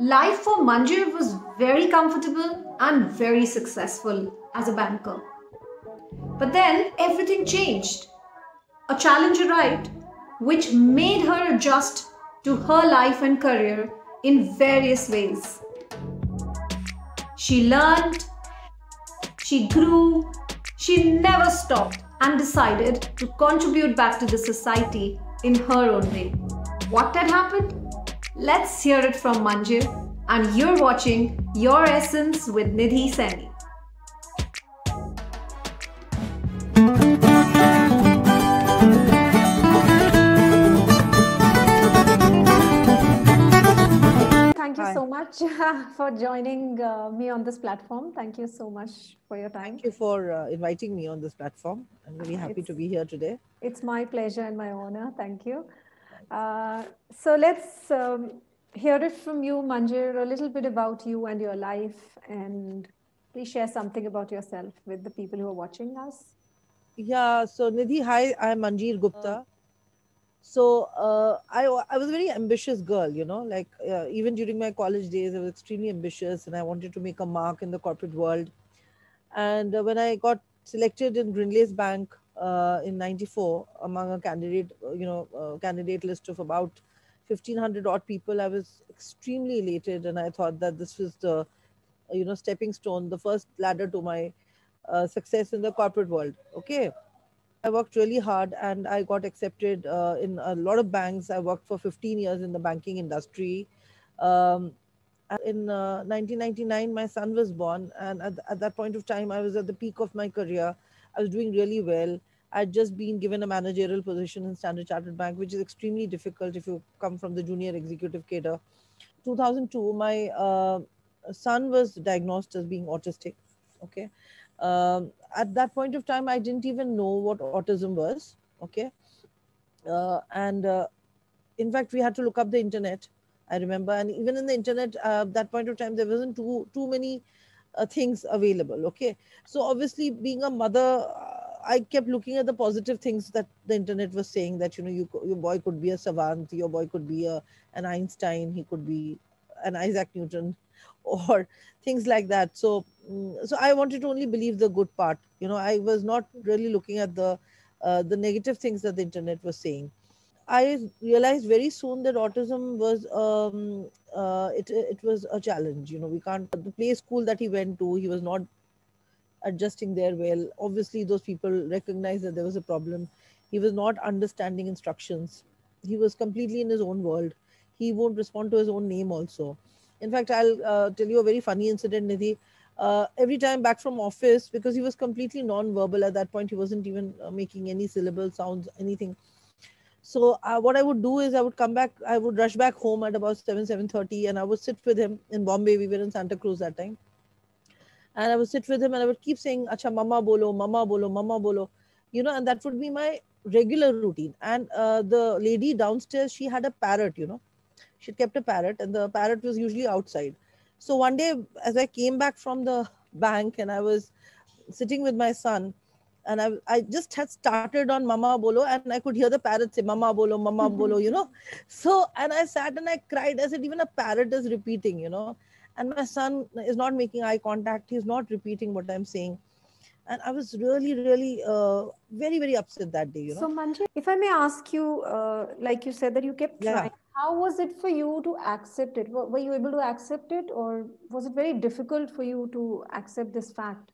Life for Manjir was very comfortable and very successful as a banker. But then everything changed. A challenge arrived which made her adjust to her life and career in various ways. She learned, she grew, she never stopped and decided to contribute back to the society in her own way. What had happened? Let's hear it from Manjir, and you're watching Your Essence with Nidhi Saini. Thank you Hi. so much for joining me on this platform. Thank you so much for your time. Thank you for inviting me on this platform. I'm very happy to be here today. It's my pleasure and my honor. Thank you. So let's hear it from you, Manjir, a little bit about you and your life, and please share something about yourself with the people who are watching us. Yeah, so Nidhi, hi, I'm Manjeer Gupta. So I was a very ambitious girl, you know, like even during my college days, I was extremely ambitious and I wanted to make a mark in the corporate world. And when I got selected in Grindlays Bank in '94 among a candidate, candidate list of about 1,500 odd people, I was extremely elated, and I thought that this was the, stepping stone, the first ladder to my success in the corporate world. Okay. I worked really hard and I got accepted in a lot of banks. I worked for 15 years in the banking industry. Um, in 1999, my son was born, and at that point of time, I was at the peak of my career. I was doing really well. I'd just been given a managerial position in Standard Chartered Bank, which is extremely difficult if you come from the junior executive cadre. 2002, my son was diagnosed as being autistic. Okay. At that point of time, I didn't even know what autism was. Okay. And in fact, we had to look up the internet. I remember, and even in the internet, that point of time, there wasn't too many things available. Okay, so obviously, being a mother, I kept looking at the positive things that the internet was saying, that your boy could be a savant, your boy could be an Einstein, he could be an Isaac Newton, or things like that. So, so I wanted to only believe the good part. I was not really looking at the negative things that the internet was saying. I realized very soon that autism was it was a challenge. We can't the play school that he went to. He was not adjusting there well. Obviously, those people recognized that there was a problem. He was not understanding instructions. He was completely in his own world. He won't respond to his own name also. In fact, I'll tell you a very funny incident, Nidhi. Every time back from office, because he was completely non-verbal at that point, he wasn't even making any syllable sounds, anything. So what I would do is I would come back, I would rush back home at about 7:30, and I would sit with him in Bombay. We were in Santa Cruz that time, and I would sit with him and I would keep saying, "Acha, mama bolo, mama bolo, mama bolo," and that would be my regular routine. And the lady downstairs, she had a parrot, she kept a parrot, and the parrot was usually outside. So one day, as I came back from the bank and I was sitting with my son, and I just had started on Mama Bolo, and I could hear the parrot say Mama Bolo, Mama Bolo. So, and I sat and I cried. I said, even a parrot is repeating. And my son is not making eye contact. He's not repeating what I'm saying. And I was really, really very, very upset that day. So, Manjir, if I may ask you, like you said that you kept Yeah. trying, how was it for you to accept it? Were you able to accept it, or was it very difficult for you to accept this fact?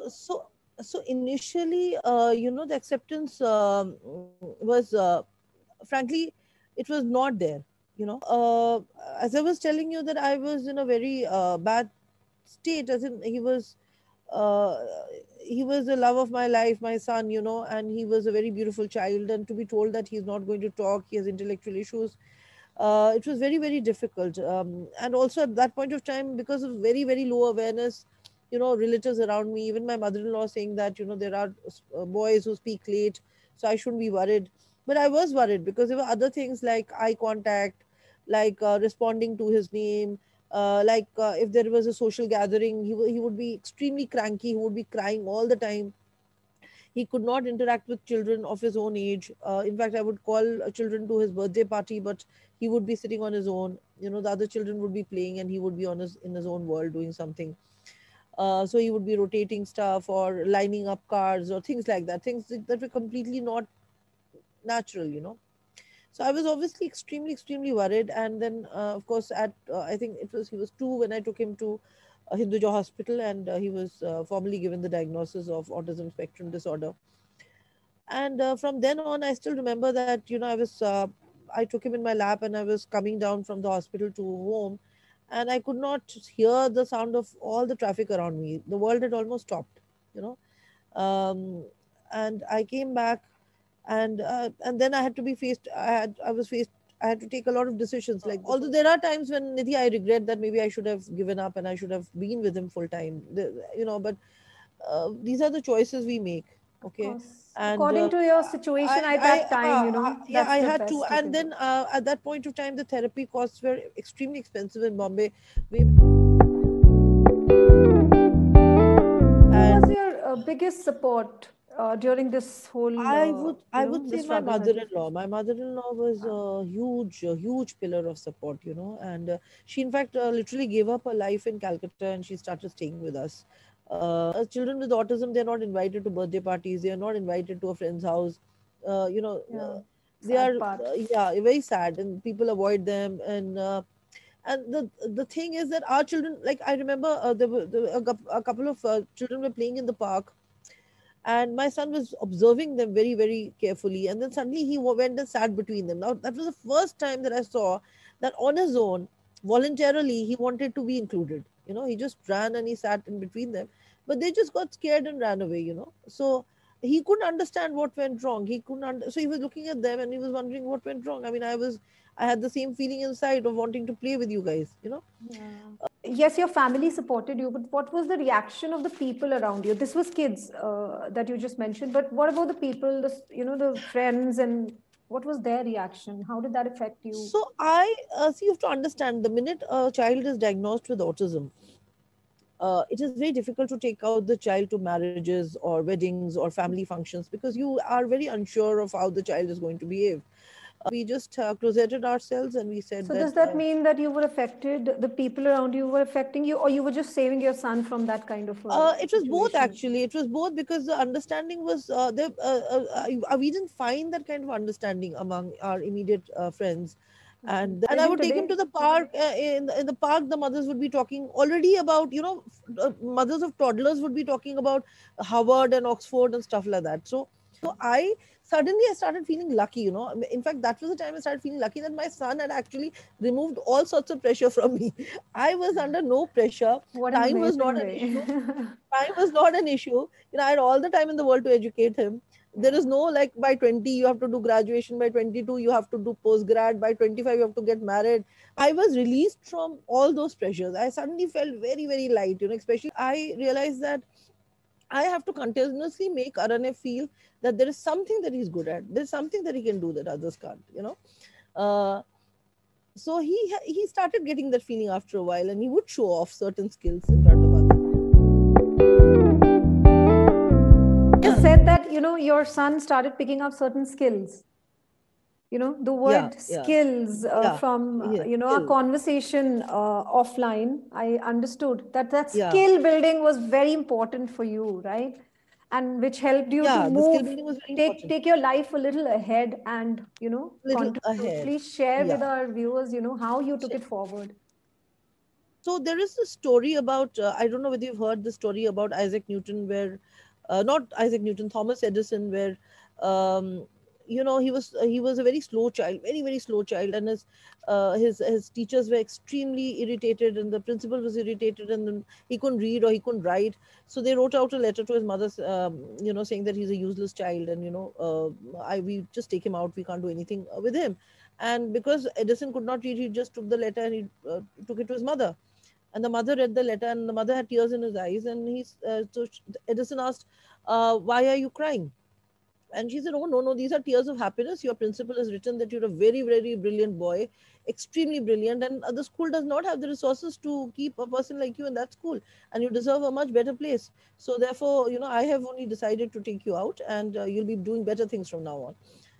So initially, the acceptance was, frankly, it was not there. As I was telling you that I was in a very bad state, as in uh, he was the love of my life, my son, and he was a very beautiful child. And to be told that he's not going to talk, he has intellectual issues, it was very, very difficult. And also at that point of time, because of very, very low awareness, relatives around me, even my mother-in-law saying that, there are boys who speak late, so I shouldn't be worried. But I was worried because there were other things like eye contact, like responding to his name, like if there was a social gathering, he would be extremely cranky, he would be crying all the time. He could not interact with children of his own age. In fact, I would call children to his birthday party, but he would be sitting on his own. The other children would be playing, and he would be in his own world doing something. So he would be rotating stuff or lining up cars or things like that, things that were completely not natural. So I was obviously extremely, extremely worried. And then, of course, at I think he was 2 when I took him to Hinduja Hospital, and he was formally given the diagnosis of autism spectrum disorder. And from then on, I still remember that I took him in my lap, and I was coming down from the hospital to home, and I could not hear the sound of all the traffic around me. The world had almost stopped, you know. And I came back, and then I had to be faced. I was faced. I had to take a lot of decisions. Like, although there are times when, Nidhi, I regret that maybe I should have given up and I should have been with him full time. But these are the choices we make. Of Okay. course. And According to your situation at that time, yeah, that's I the had to. best you And can do. then at that point of time, the therapy costs were extremely expensive in Bombay. We, Who was and your biggest support during this whole, I would the say my struggle that you mother-in-law. faced? My mother-in-law was Wow. a huge pillar of support, and she in fact literally gave up her life in Calcutta, and she started staying with us. Children with autism, they're not invited to birthday parties. They are not invited to a friend's house. Uh, you know, Yeah. uh, they are Sad part. yeah, very sad, and people avoid them. And the thing is that our children, like I remember, there were a couple of children were playing in the park, and my son was observing them very, very carefully, and then suddenly he went and sat between them. Now that was the first time that I saw that on his own, voluntarily, he wanted to be included. He just ran and he sat in between them, but they just got scared and ran away. So he couldn't understand what went wrong. So he was looking at them and he was wondering what went wrong. I mean, I had the same feeling inside of wanting to play with you guys. Yeah. Yes, your family supported you, but what was the reaction of the people around you? This was kids that you just mentioned, but what about the people, the friends, and what was their reaction? How did that affect you? So I see, you have to understand, the minute a child is diagnosed with autism, it is very difficult to take out the child to marriages or weddings or family functions, because you are very unsure of how the child is going to behave. We just closeted ourselves and we said So that does that mean that you were affected, the people around you were affecting you, or you were just saving your son from that kind of a it was both, situation? actually. It was both, because the understanding was there. We didn't find that kind of understanding among our immediate friends. Okay. And I Even would take him today? to the park. In the park, the mothers would be talking already about, mothers of toddlers would be talking about Harvard and Oxford and stuff like that. So I started feeling lucky. In fact, that was the time I started feeling lucky that my son had actually removed all sorts of pressure from me. I was under no pressure. What an Time was not amazing an way. issue. Time was not an issue. I had all the time in the world to educate him. There is no, like, by 20 you have to do graduation, by 22 you have to do post grad, by 25 you have to get married. I was released from all those pressures. I suddenly felt very, very light. Especially I realized that I have to continuously make Arane feel that there is something that he's good at. There's something that he can do that others can't. Uh, so he started getting that feeling after a while, and he would show off certain skills in front of Just others. said that, your son started picking up certain skills. The Yeah, word yeah, skills yeah, from, yeah, our skill. conversation offline, I understood that Yeah, skill building was very important for you, right? And which helped you to yeah. The skill move, building was very take important. take your life a little ahead and, Little contribute. ahead. Please share with Yeah. our viewers, how you took So, it forward. so there is a story about, I don't know whether you've heard the story about Isaac Newton, where, not Isaac Newton, Thomas Edison, where, um, he was a very slow child, very, very slow child, and his teachers were extremely irritated, and the principal was irritated, and then he couldn't read or he couldn't write. So they wrote out a letter to his mother, saying that he's a useless child, and we just take him out. We can't do anything with him. And because Edison could not read, he just took the letter and he took it to his mother, and the mother read the letter, and the mother had tears in his eyes, and Edison asked, why are you crying? And she said, oh, no, no, these are tears of happiness. Your principal has written that you're a very, very brilliant boy, extremely brilliant. And the school does not have the resources to keep a person like you in that school. And you deserve a much better place. So therefore, I have only decided to take you out, and you'll be doing better things from now on.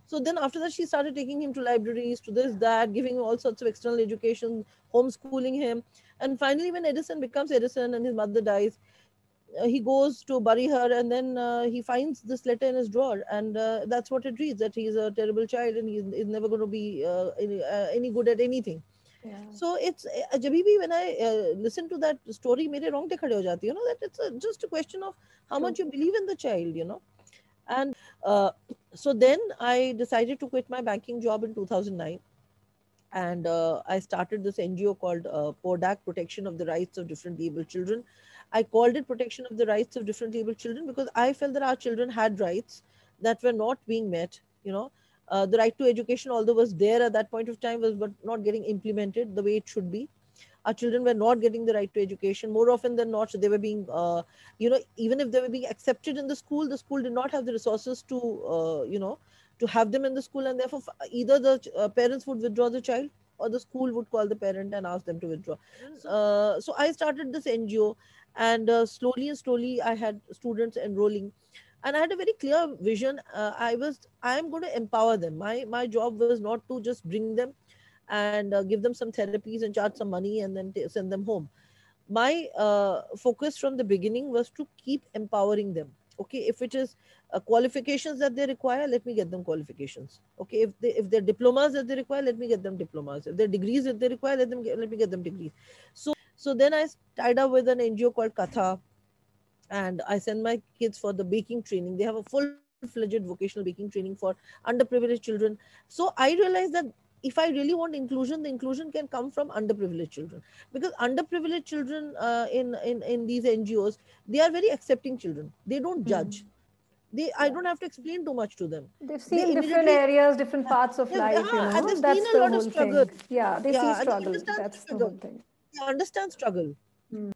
So then after that, she started taking him to libraries, to this, that, giving him all sorts of external education, homeschooling him. And finally, when Edison becomes Edison and his mother dies, he goes to bury her, and then he finds this letter in his drawer, and that's what it reads, that he's a terrible child and he's never going to be any good at anything. Yeah. So it's jab bhi when I listen to that story, mere rongte khade ho jati, that it's just a question of how True. much you believe in the child, and uh, so then I decided to quit my banking job in 2009, and I started this NGO called PODAC, Protection of the Rights of Differently Abled Children. I called it Protection of the Rights of Differently Abled Children because I felt that our children had rights that were not being met. The right to education, although was there at that point of time, was but not getting implemented the way it should be. Our children were not getting the right to education. More often than not, they were being, even if they were being accepted in the school did not have the resources to have them in the school, and therefore either the parents would withdraw the child, or the school would call the parent and ask them to withdraw. So I started this NGO, and slowly and slowly I had students enrolling, and I had a very clear vision. I am going to empower them. My job was not to just bring them and give them some therapies and charge some money and then send them home. My focus from the beginning was to keep empowering them. Okay, if it is qualifications that they require, let me get them qualifications. Okay, if they're diplomas that they require, let me get them diplomas. If they're degrees that they require, let me get them degrees. So then I tied up with an NGO called Katha, and I send my kids for the baking training. They have a full-fledged vocational baking training for underprivileged children. So I realized that if I really want inclusion, the inclusion can come from underprivileged children, because underprivileged children in these NGOs, they are very accepting children. They don't judge. I Yeah. don't have to explain too much to them. They've They seen different immediately, areas, different parts of life, and they've seen That's a the lot of whole struggle. thing. Yeah, they see Yeah, and they struggle. understand That's the struggle. whole thing. They understand struggle.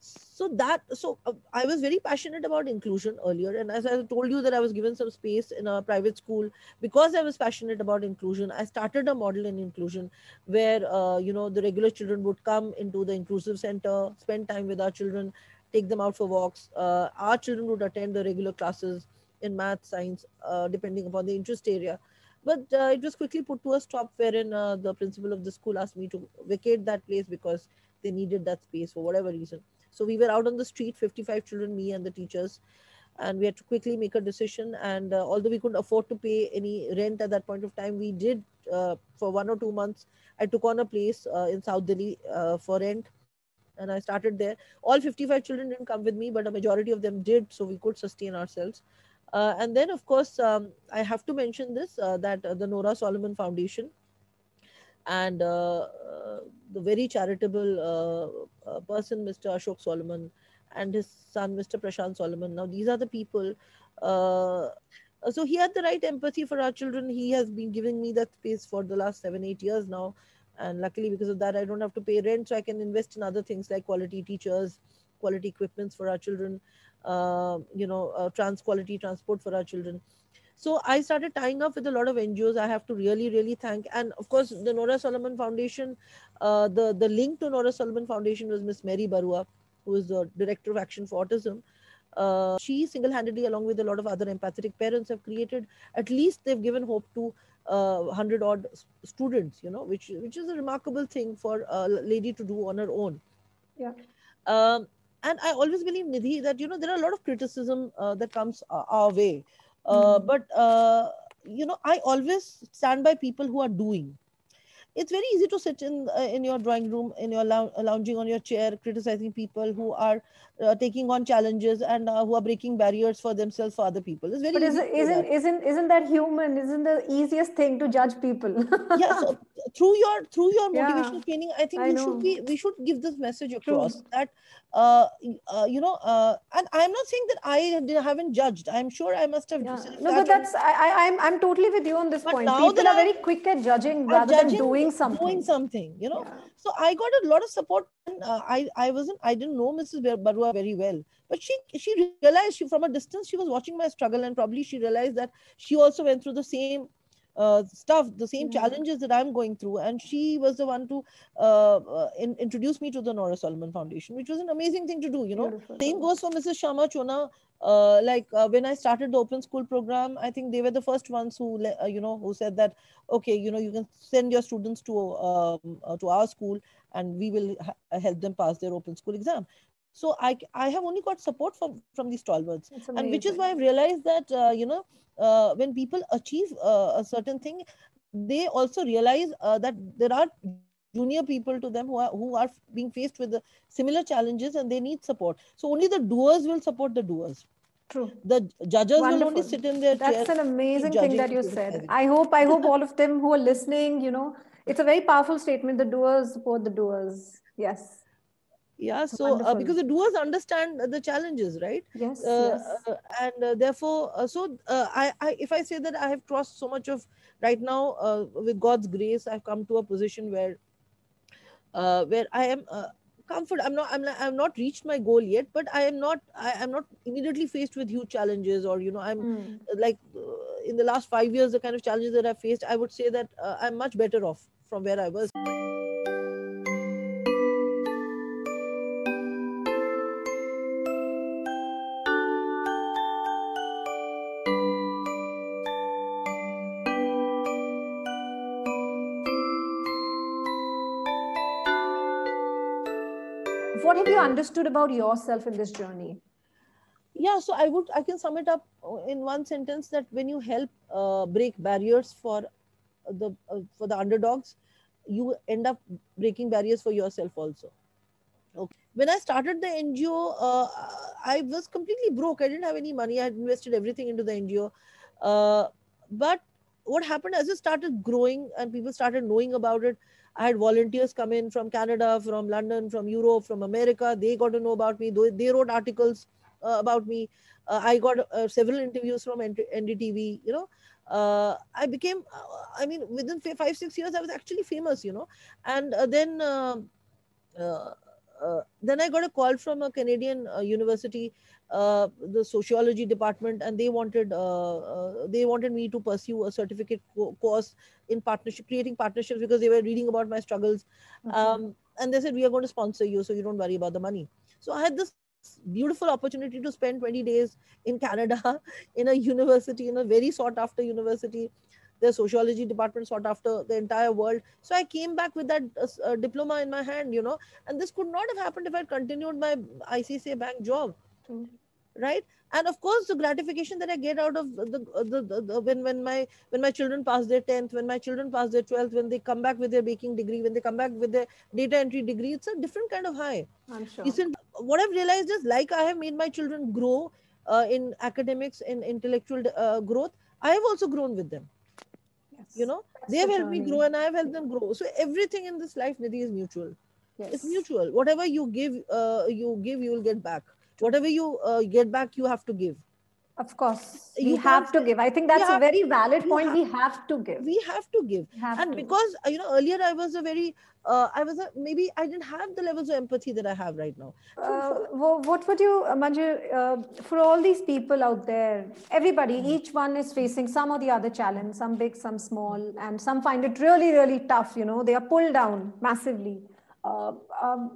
So I was very passionate about inclusion earlier, and as I told you that I was given some space in a private school because I was passionate about inclusion. I started a model in inclusion where the regular children would come into the inclusive center, spend time with our children, take them out for walks. Our children would attend the regular classes in math, science, depending upon the interest area. But it was quickly put to a stop, wherein the principal of the school asked me to vacate that place because they needed that space for whatever reason. So we were out on the street, 55 children, me and the teachers, and we had to quickly make a decision. And although we couldn't afford to pay any rent at that point of time, we did for 1 or 2 months. I took on a place in South Delhi for rent, and I started there. All 55 children didn't come with me, but a majority of them did, so we could sustain ourselves. And then, of course, I have to mention this that the Nora Solomon Foundation and the very charitable person, Mr. Ashok Solomon, and his son, Mr. Prashant Solomon. Now, these are the people. Uh, so he had the right empathy for our children. He has been giving me that space for the last 7, 8 years now. And luckily, because of that, I don't have to pay rent. So I can invest in other things like quality teachers, quality equipments for our children, quality transport for our children. So I started tying up with a lot of NGOs. I have to really, really thank, and of course, the Nora Solomon Foundation. The link to Nora Solomon Foundation was Miss Mary Barua, who is the director of Action for Autism. She single-handedly, along with a lot of other empathetic parents, have created, at least they've given hope to 100 odd students. Which is a remarkable thing for a lady to do on her own. Yeah. Um, and I always believe, Nidhi, that there are a lot of criticism that comes our way. But I always stand by people who are doing. It's very easy to sit in your drawing room, in your lounging on your chair, criticizing people who are taking on challenges and who are breaking barriers for themselves, for other people. It's very But easy to do that. isn't that human? Isn't the easiest thing to judge people? Yeah, so through your Yeah, motivational training, I think I know. we should give this message True. across that and I'm not saying that haven't judged. I'm sure I must have Yeah. self No, but judged, I'm totally with you on this but point. now that People are I very quick at judging are rather than judging doing doing something. something, Yeah. So I got a lot of support. And I didn't know Mrs. Barua very well, but she realized, from a distance she was watching my struggle, and probably she realized that she also went through the same stuff, the same Yeah. challenges that I'm going through, and she was the one to introduce me to the Nora Solomon Foundation, which was an amazing thing to do. Beautiful. Same goes for Mrs. Shama Chona. When I started the open school program, I think they were the first ones who said that, okay, you can send your students to our school, and we will help them pass their open school exam. So I have only got support from these stalwarts, It's and which is why amazing. I've realized that when people achieve a certain thing, they also realize that there are junior people to them who are being faced with the similar challenges, and they need support. So only the doers will support the doers. True. The judges will only Wonderful. sit in their That's chairs an and keep amazing thing judging that and you said. criticizing. I hope all of them who are listening, it's a very powerful statement. The doers support the doers. Yes. Yeah, It's so wonderful. because the doers understand the challenges, right? Yes, uh, yes. and therefore I if I say that I have crossed so much of, right now, with God's grace, I've come to a position where I am comfort. I'm not reached my goal yet, but I'm not immediately faced with huge challenges, or I'm Hmm. in the last 5 years, the kind of challenges that I've faced, I would say that I'm much better off from where I was. What have you understood about yourself in this journey? Yeah, so I can sum it up in one sentence, that when you help break barriers for the underdogs, you end up breaking barriers for yourself also. Okay. When I started the NGO, I was completely broke. I didn't have any money. I had invested everything into the NGO. But what happened, as it started growing and people started knowing about it, I had volunteers come in from Canada, from London, from Europe, from America. They got to know about me. They wrote articles about me. I got several interviews from NDTV. I became, within 5, 6 years, I was actually famous. And uh, then I got a call from a Canadian university, the sociology department, and they wanted me to pursue a certificate course in partnership, creating partnerships, because they were reading about my struggles. Okay. And they said, we are going to sponsor you, so you don't worry about the money. So I had this beautiful opportunity to spend 20 days in Canada in a university, in a very sought after university. The sociology department sought after the entire world. So I came back with that diploma in my hand, and this could not have happened if I continued my ICCA bank job, True. right? And of course, the gratification that I get out of the when my children pass their 10th, when my children pass their 12th, when they come back with their baking degree, when they come back with their data entry degree, it's a different kind of high. I'm sure. Recently, what I've realized is, like I have made my children grow in academics, in intellectual growth, I have also grown with them. Yes. They That's have the helped me grow, journey. and I have helped them Yeah. grow. So everything in this life, Nidhi, is mutual. It's Yes. mutual. Whatever you will get back. True. Whatever you get back, you have to give. Of course. We You can't have to say, give. I think you that's a have very valid you point. have We have to give. we have to give. We have And to. because earlier I was a very maybe I didn't have the levels of empathy that I have right now. For What would you, Manju, for all these people out there, everybody, each one is facing some or the other challenge, some big, some small, and some find it really, really tough. They are pulled down massively.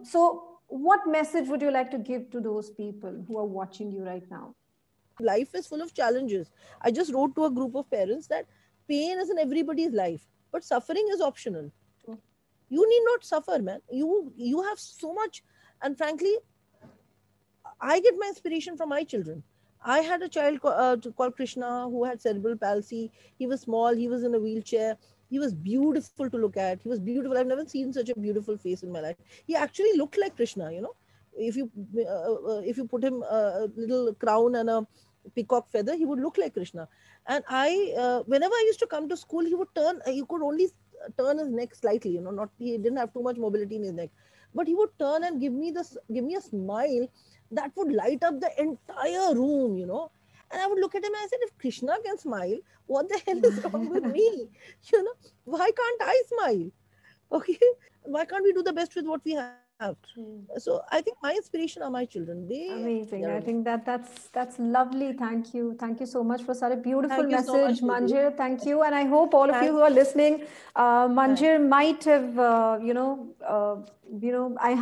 So, what message would you like to give to those people who are watching you right now? life is full of challenges. I just wrote to a group of parents that pain is in everybody's life, but suffering is optional. You need not suffer, man. You have so much. And frankly, I get my inspiration from my children. I had a child called Krishna, who had cerebral palsy. He was small. He was in a wheelchair. He was beautiful to look at. He was beautiful. I've never seen such a beautiful face in my life. He actually looked like Krishna. If you put him a little crown and a peacock feather, he would look like Krishna. And whenever I used to come to school, he would turn. He could only turn his neck slightly. Not he didn't have too much mobility in his neck, but he would turn and give me a smile that would light up the entire room. And I would look at him and I said, if Krishna can smile, what the hell is wrong with me? Why can't I smile? Okay, why can't we do the best with what we have? True. So I think my inspiration are my children. They Amazing. are I amazing. think that's lovely. Thank you. Thank you so much for such a beautiful Thank you so much, message, Nidhi. Manjir. Thank you. And I hope all of you who Thanks. are listening, Thanks. Manjir might have,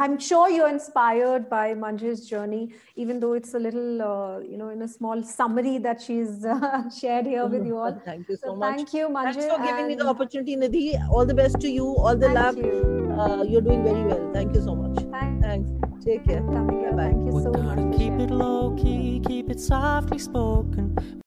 I'm sure you're inspired by Manjir's journey, even though it's a little, in a small summary that she's shared here with you all. Thank you So so much. thank you, Thanks Manjir, for giving me the and opportunity, Nidhi. All the best to you. All the thank love. you. You're doing very well. Thank you so much. Thank Thanks. Take you care. for coming Bye here. bye. Thank you We're so much gonna for keep it sharing. low key, keep it softly spoken.